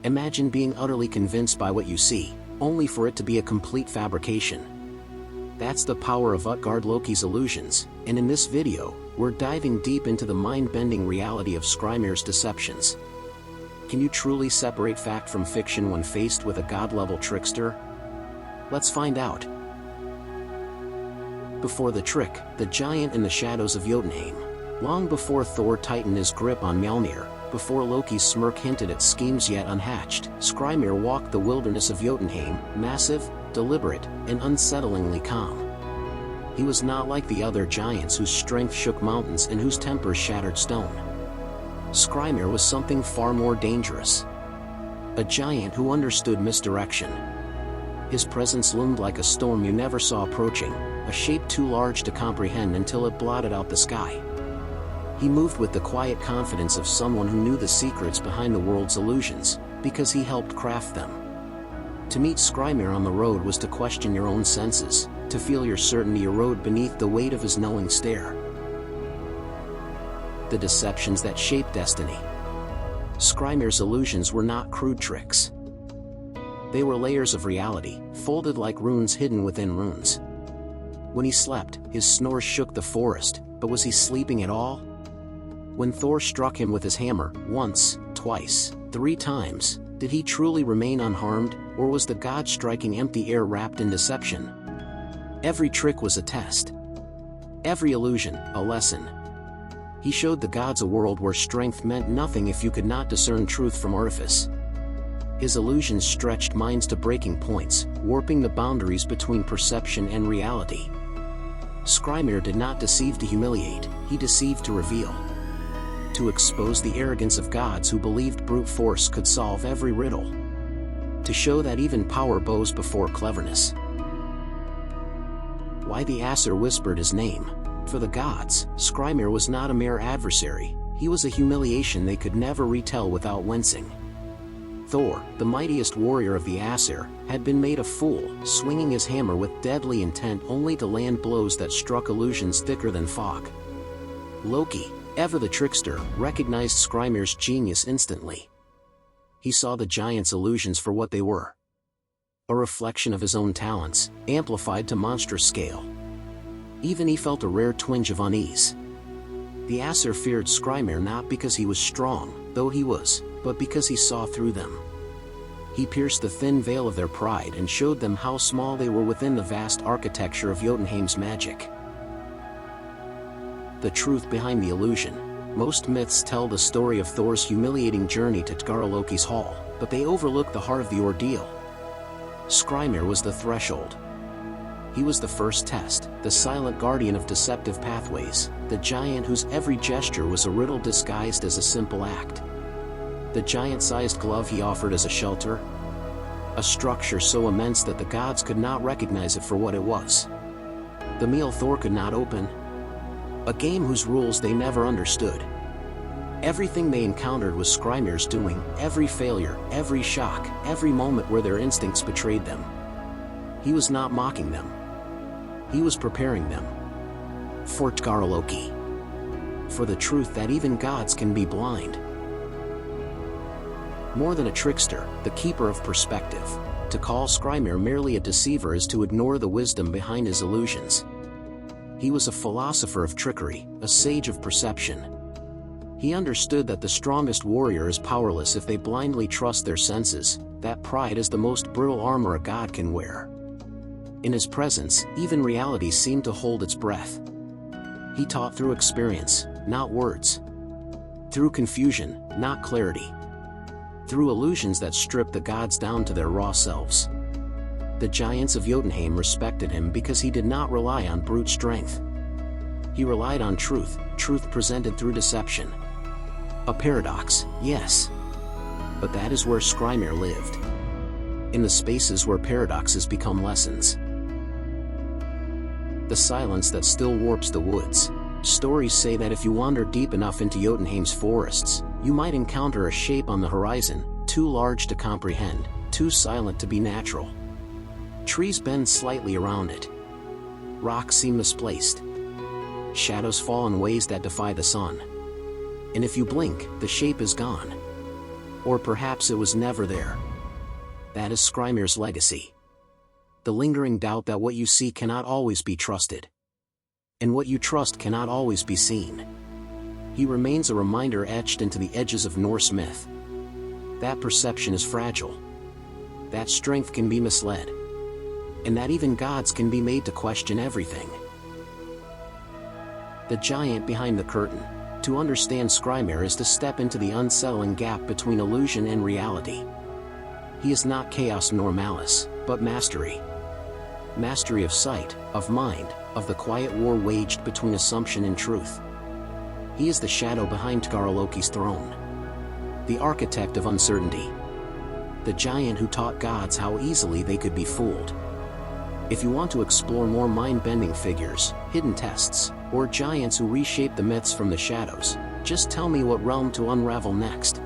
Imagine being utterly convinced by what you see, only for it to be a complete fabrication. That's the power of Utgard Loki's illusions, and in this video, we're diving deep into the mind-bending reality of Skrymir's deceptions. Can you truly separate fact from fiction when faced with a god-level trickster? Let's find out. Before the trick, the giant in the shadows of Jotunheim. Long before Thor tightened his grip on Mjolnir, before Loki's smirk hinted at schemes yet unhatched, Skrymir walked the wilderness of Jotunheim, massive, deliberate, and unsettlingly calm. He was not like the other giants whose strength shook mountains and whose tempers shattered stone. Skrymir was something far more dangerous. A giant who understood misdirection. His presence loomed like a storm you never saw approaching, a shape too large to comprehend until it blotted out the sky. He moved with the quiet confidence of someone who knew the secrets behind the world's illusions, because he helped craft them. To meet Skrymir on the road was to question your own senses, to feel your certainty erode beneath the weight of his knowing stare. The deceptions that shape destiny. Skrymir's illusions were not crude tricks. They were layers of reality, folded like runes hidden within runes. When he slept, his snores shook the forest, but was he sleeping at all? When Thor struck him with his hammer, once, twice, 3 times, did he truly remain unharmed, or was the god striking empty air wrapped in deception? Every trick was a test. Every illusion, a lesson. He showed the gods a world where strength meant nothing if you could not discern truth from artifice. His illusions stretched minds to breaking points, warping the boundaries between perception and reality. Skrymir did not deceive to humiliate, he deceived to reveal. To expose the arrogance of gods who believed brute force could solve every riddle. To show that even power bows before cleverness. Why the Aesir whispered his name? For the gods, Skrymir was not a mere adversary, he was a humiliation they could never retell without wincing. Thor, the mightiest warrior of the Aesir, had been made a fool, swinging his hammer with deadly intent only to land blows that struck illusions thicker than fog. Loki, ever the trickster, recognized Skrymir's genius instantly. He saw the giant's illusions for what they were. A reflection of his own talents, amplified to monstrous scale. Even he felt a rare twinge of unease. The Aesir feared Skrymir not because he was strong, though he was, but because he saw through them. He pierced the thin veil of their pride and showed them how small they were within the vast architecture of Jotunheim's magic. The truth behind the illusion. Most myths tell the story of Thor's humiliating journey to Utgard Loki's hall, but they overlook the heart of the ordeal. Skrymir was the threshold. He was the first test, the silent guardian of deceptive pathways, the giant whose every gesture was a riddle disguised as a simple act. The giant-sized glove he offered as a shelter? A structure so immense that the gods could not recognize it for what it was. The meal Thor could not open? A game whose rules they never understood. Everything they encountered was Skrymir's doing, every failure, every shock, every moment where their instincts betrayed them. He was not mocking them. He was preparing them. For Utgard Loki. For the truth that even gods can be blind. More than a trickster, the keeper of perspective. To call Skrymir merely a deceiver is to ignore the wisdom behind his illusions. He was a philosopher of trickery, a sage of perception. He understood that the strongest warrior is powerless if they blindly trust their senses, that pride is the most brittle armor a god can wear. In his presence, even reality seemed to hold its breath. He taught through experience, not words. Through confusion, not clarity. Through illusions that stripped the gods down to their raw selves. The giants of Jotunheim respected him because he did not rely on brute strength. He relied on truth, truth presented through deception. A paradox, yes. But that is where Skrymir lived. In the spaces where paradoxes become lessons. The silence that still warps the woods. Stories say that if you wander deep enough into Jotunheim's forests, you might encounter a shape on the horizon, too large to comprehend, too silent to be natural. Trees bend slightly around it. Rocks seem misplaced. Shadows fall in ways that defy the sun. And if you blink, the shape is gone. Or perhaps it was never there. That is Skrymir's legacy. The lingering doubt that what you see cannot always be trusted. And what you trust cannot always be seen. He remains a reminder etched into the edges of Norse myth. That perception is fragile. That strength can be misled. And that even gods can be made to question everything. The giant behind the curtain. To understand Skrymir is to step into the unsettling gap between illusion and reality. He is not chaos nor malice, but mastery. Mastery of sight, of mind, of the quiet war waged between assumption and truth. He is the shadow behind Loki's throne. The architect of uncertainty. The giant who taught gods how easily they could be fooled. If you want to explore more mind-bending figures, hidden tests, or giants who reshape the myths from the shadows, just tell me what realm to unravel next.